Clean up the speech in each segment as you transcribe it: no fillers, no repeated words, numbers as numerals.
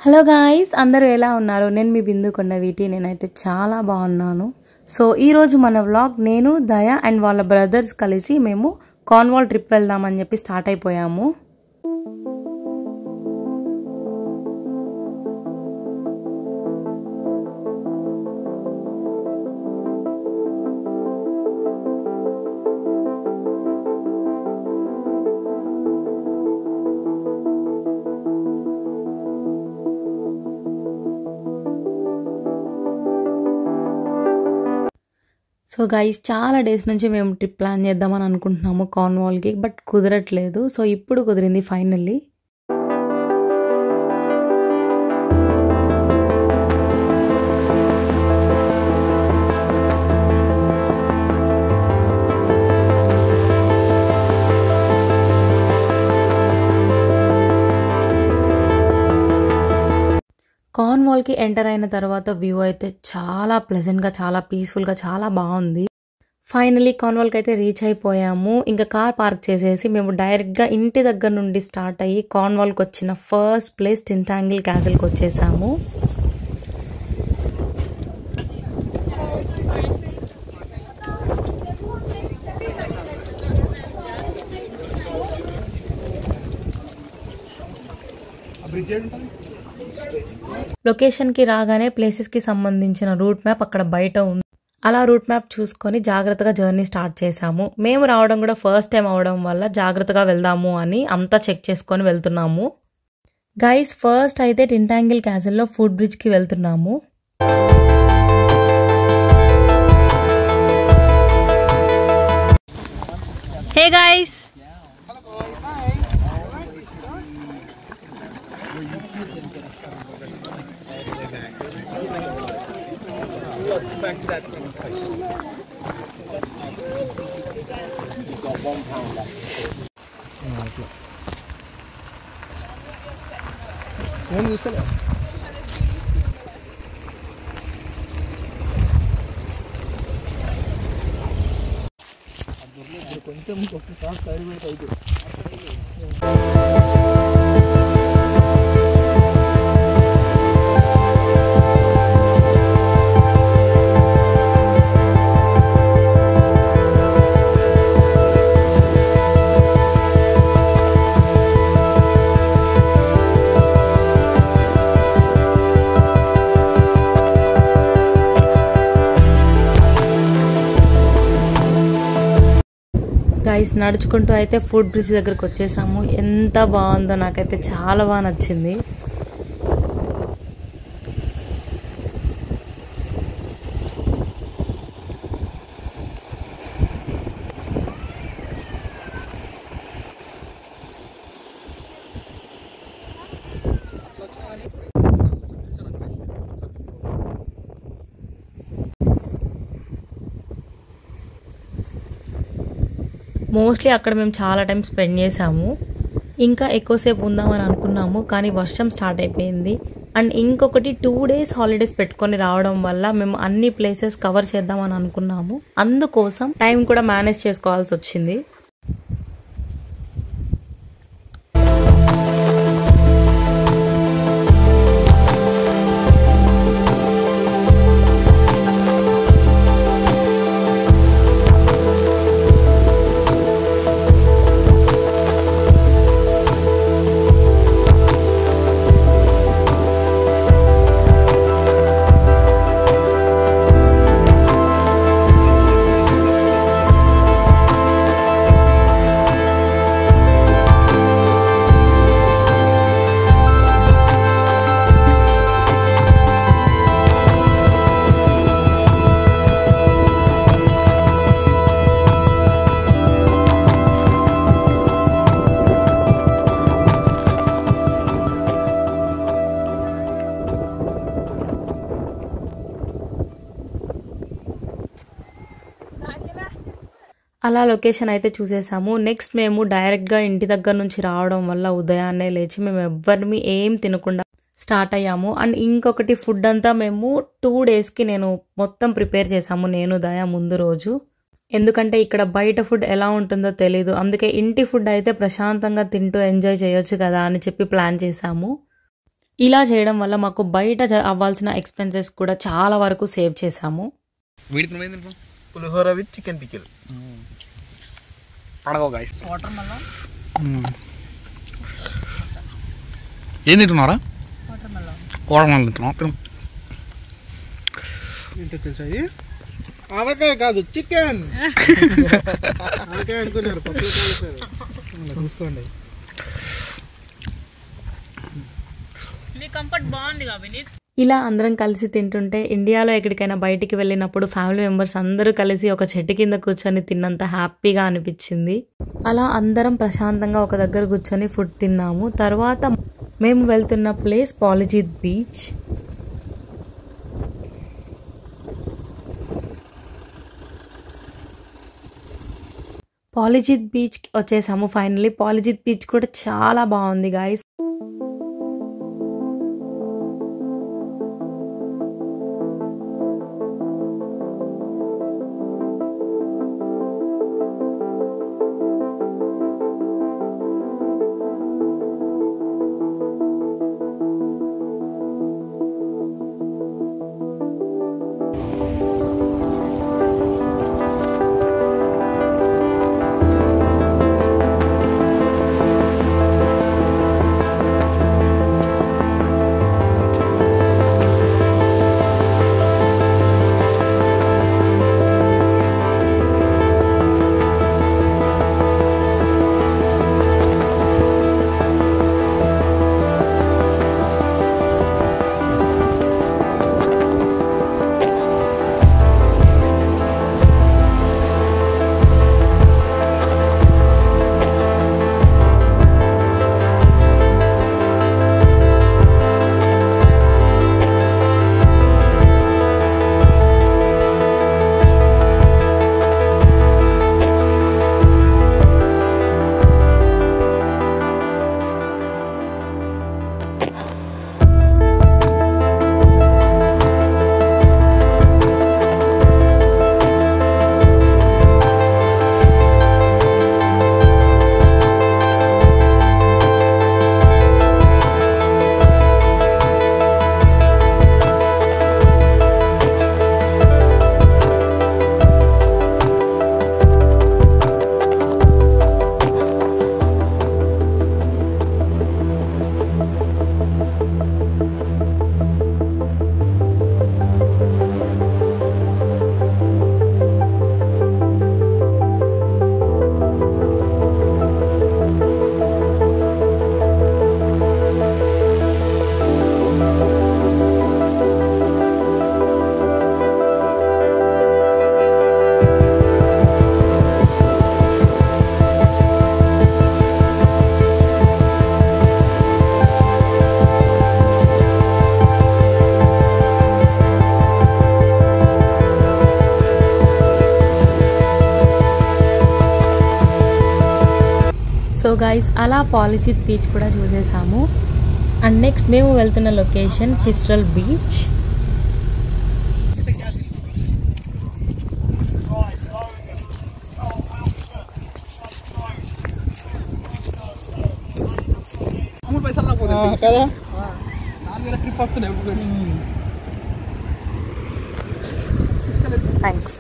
Hello guys, అందరూ ఎలా ఉన్నారు? నేను మీ బిందు కొండవీటి. నేనైతే చాలా బాగున్నాను. సో ఈరోజు మన వ్లాగ్ నేను దయా అండ్ వాళ్ళ బ్రదర్స్ కలిసి మేము కార్న్వాల్ ట్రిప్ వెళ్దామని చెప్పి స్టార్ట్ అయిపోయాము. సో గైస్, చాలా డేస్ నుంచి మేము ట్రిప్ ప్లాన్ చేద్దామని అనుకుంటున్నాము కార్న్వాల్కి, బట్ కుదరట్లేదు. సో ఇప్పుడు కుదిరింది ఫైనల్లీ. కార్న్వాల్కి ఎంటర్ అయిన తర్వాత వ్యూ అయితే చాలా ప్లెజెంట్గా, చాలా పీస్ఫుల్గా, చాలా బాగుంది. ఫైనలీ కార్న్వాల్కి అయితే రీచ్ అయిపోయాము. ఇంకా కార్ పార్క్ చేసేసి మేము డైరెక్ట్గా ఇంటి దగ్గర నుండి స్టార్ట్ అయ్యి కార్న్వాల్కి వచ్చిన ఫస్ట్ ప్లేస్ టింటాంగిల్ క్యాసిల్కి వచ్చేసాము. లొకేషన్కి రాగానే ప్లేసెస్కి సంబంధించిన రూట్ మ్యాప్ అక్కడ బయట ఉంది. అలా రూట్ మ్యాప్ చూసుకొని జాగ్రత్తగా జర్నీ స్టార్ట్ చేసాము. మేము రావడం కూడా ఫస్ట్ టైం అవడం వల్ల జాగ్రత్తగా వెళ్దాము అని అంతా చెక్ చేసుకొని వెళ్తున్నాము. గైస్, ఫస్ట్ అయితే టింటాంగిల్ క్యాసిల్లో ఫుట్ బ్రిడ్జ్కి వెళ్తున్నాము. Hey guys, back to that thing. You've got £1 left. When you sell it? కొంచెం సైడ్ పెడితే అయితే గైస్, నడుచుకుంటూ అయితే ఫుడ్ బ్రిడ్జ్ దగ్గరకు వచ్చేసాము. ఎంత బాగుందో, నాకైతే చాలా బాగా నచ్చింది. మోస్ట్లీ అక్కడ మేము చాలా టైం స్పెండ్ చేసాము. ఇంకా ఎక్కువసేపు ఉందామని అనుకున్నాము, కానీ వర్షం స్టార్ట్ అయిపోయింది. అండ్ ఇంకొకటి 2 days హాలిడేస్ పెట్టుకొని రావడం వల్ల మేము అన్ని ప్లేసెస్ కవర్ చేద్దామని అనుకున్నాము. అందుకోసం టైం కూడా మేనేజ్ చేసుకోవాల్సి వచ్చింది. అలా లొకేషన్ అయితే చూసేసాము. నెక్స్ట్ మేము డైరెక్ట్గా ఇంటి దగ్గర నుంచి రావడం వల్ల ఉదయాన్నే లేచి మేము ఎవ్వరిని ఏం తినకుండా స్టార్ట్ అయ్యాము. అండ్ ఇంకొకటి, ఫుడ్ అంతా మేము 2 daysకి నేను మొత్తం ప్రిపేర్ చేసాము, నేను దయా ముందు రోజు. ఎందుకంటే ఇక్కడ బయట ఫుడ్ ఎలా ఉంటుందో తెలీదు, అందుకే ఇంటి ఫుడ్ అయితే ప్రశాంతంగా తింటూ ఎంజాయ్ చేయొచ్చు కదా అని చెప్పి ప్లాన్ చేసాము. ఇలా చేయడం వల్ల మాకు బయట అవ్వాల్సిన ఎక్స్పెన్సెస్ కూడా చాలా వరకు సేవ్ చేసాము. Pulihora with chicken pickle. పడగో గైస్. Watermelon. ఏం తింటున్నారా? వాటర్ మెలన్ తింటున్నా. ఏంటో తెలుసా ఇది? ఆవకాయ కాదు, చికెన్. ఆవకాయ అనుకున్నారు, చూసుకోండి. ఇలా అందరం కలిసి తింటుంటే ఇండియాలో ఎక్కడికైనా బయటికి వెళ్ళినప్పుడు ఫ్యామిలీ మెంబర్స్ అందరూ కలిసి ఒక చెట్టు కింద కూర్చొని తిన్నంత హ్యాపీగా అనిపించింది. అలా అందరం ప్రశాంతంగా ఒక దగ్గర కూర్చొని ఫుడ్ తిన్నాము. తర్వాత మేము వెళ్తున్న ప్లేస్ పాలిజిత్ బీచ్. పాలిజిత్ బీచ్ వచ్చేసాము ఫైనల్లీ. పాలిజిత్ బీచ్ కూడా చాలా బాగుంది గాయస్. సో గైస్ అలా పాలిజిత్ బీచ్ కూడా చూసేసాము. అండ్ నెక్స్ట్ మేము వెళ్తున్న లొకేషన్ ఫిస్టల్ బీచ్. కదా ట్రిప్ వస్తున్నాయి. థ్యాంక్స్.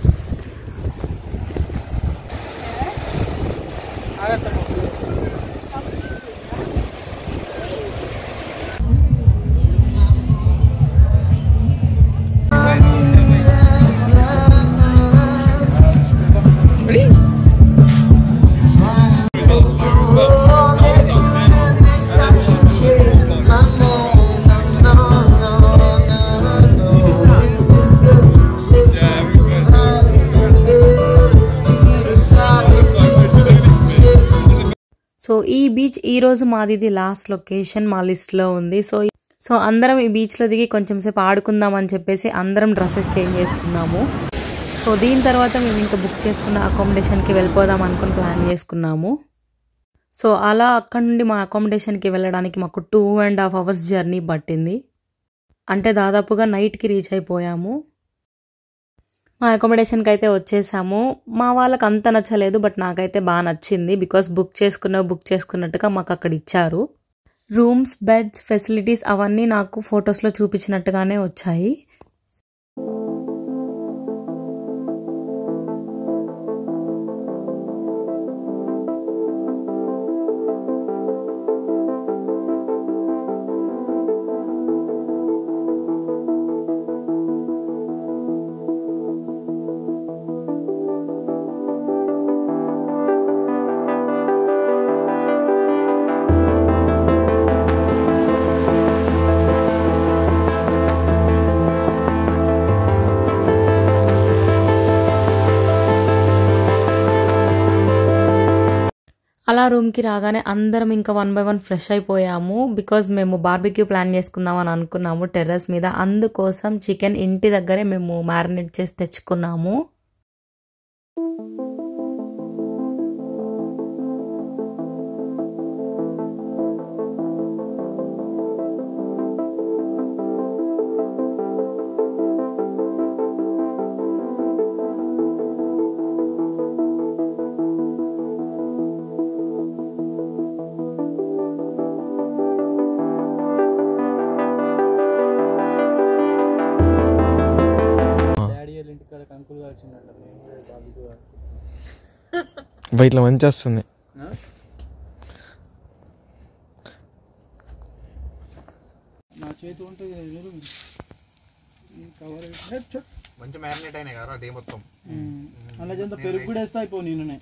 సో ఈ బీచ్ ఈరోజు మాది లాస్ట్ లొకేషన్ మా లిస్ట్లో ఉంది. సో అందరం ఈ బీచ్లో దిగి కొంచెం సేపు ఆడుకుందాం అని చెప్పేసి అందరం డ్రెస్సెస్ చేంజ్ చేసుకున్నాము. సో దీని తర్వాత మేము ఇంకా బుక్ చేసుకున్న అకామిడేషన్కి వెళ్ళిపోదాం అనుకుని ప్లాన్ చేసుకున్నాము. సో అలా అక్కడ నుండి మా అకామిడేషన్కి వెళ్ళడానికి మాకు 2.5 hours జర్నీ పట్టింది. అంటే దాదాపుగా నైట్కి రీచ్ అయిపోయాము. మా అకామిడేషన్కి అయితే వచ్చేసాము. మా వాళ్ళకి అంత నచ్చలేదు, బట్ నాకైతే బాగా నచ్చింది. బికాస్ బుక్ చేసుకున్నట్టుగా మాకు అక్కడ ఇచ్చారు. రూమ్స్, బెడ్స్, ఫెసిలిటీస్ అవన్నీ నాకు ఫొటోస్లో చూపించినట్టుగానే వచ్చాయి. అలా రూమ్కి రాగానే అందరం ఇంకా 1 by 1 ఫ్రెష్ అయిపోయాము. బికాజ్ మేము బార్బిక్యూ ప్లాన్ చేసుకుందాం అని అనుకున్నాము టెర్రస్ మీద. అందుకోసం చికెన్ ఇంటి దగ్గరే మేము మ్యారినేట్ చేసి తెచ్చుకున్నాము. ఇట్లా మంచి వస్తుంది. నా చేతి ఉంటుంది మంచి మ్యారినేట్ అయినాయి కదా డే మొత్తం. అలా పెరుగు కూడా వేస్తా అయిపో నేనే.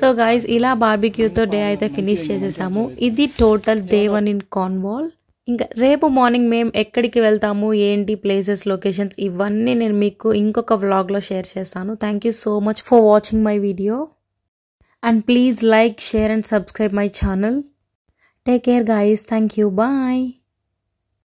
సో గైస్ ఇలా బార్బిక్యూతో డే అయితే ఫినిష్ చేసేసాము. ఇది టోటల్ డే 1 ఇన్ కార్న్వాల్. ఇంకా రేపు మార్నింగ్ మేము ఎక్కడికి వెళ్తాము, ఏంటి ప్లేసెస్, లొకేషన్స్ ఇవన్నీ నేను మీకు ఇంకొక వ్లాగ్లో షేర్ చేస్తాను. Thank you so much for watching my video. And please like, share and subscribe my channel. Take care guys. Thank you. Bye.